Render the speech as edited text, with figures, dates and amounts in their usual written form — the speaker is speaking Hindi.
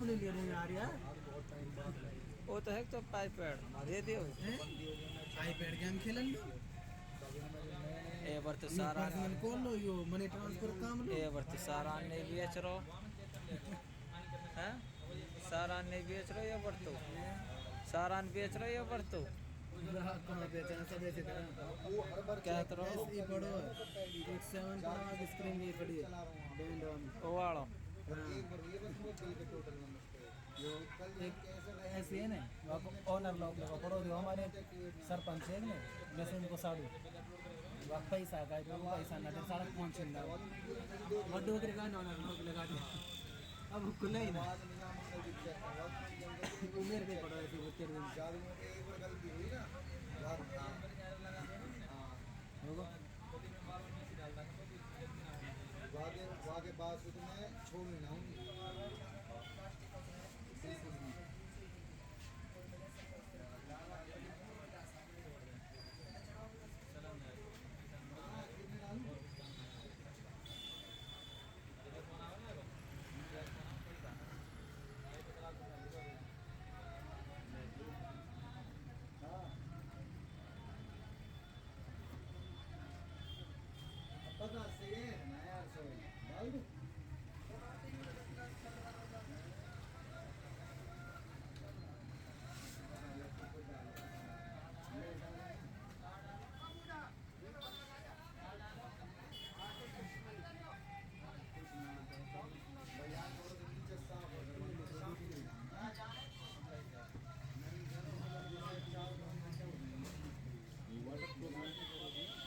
अपने लिए नहीं आ रही है। वो तो है तो आईपैड दे दियो। आईपैड गेम खेलन लो, ए वर्त ये सारा पर्सनल कॉल लो, यो मनी ट्रांसफर काम लो। ए वर्त सारा नहीं बेच रहो हैं, सारा नहीं बेच रहे ये वर्तो, सारा बेच रहे ये वर्तो ग्राहक कहाँ बेचना, सब ऐसे तरह क्या करो ऐसे पढ़ो है। 7 पढ़ो, आगे स्क्रीन ये पड़ी है बैंड वाली। वो वालो। हाँ, जो एक ऐसे है ना, वहाँ ऑनर लोग लगा पढ़ो, जो हमारे सरपंच है ना, जैसे उनको साड़ू वहाँ पैसा का तो पैसा ना दे, सड़क पहुँच ना वो डोकरे का ऑनर लोग लगा दे। अब खुला ही ना मेरे पे पड़ो ऐसे वो तेरे होगा वागे बाद में छोड़ ना हूँ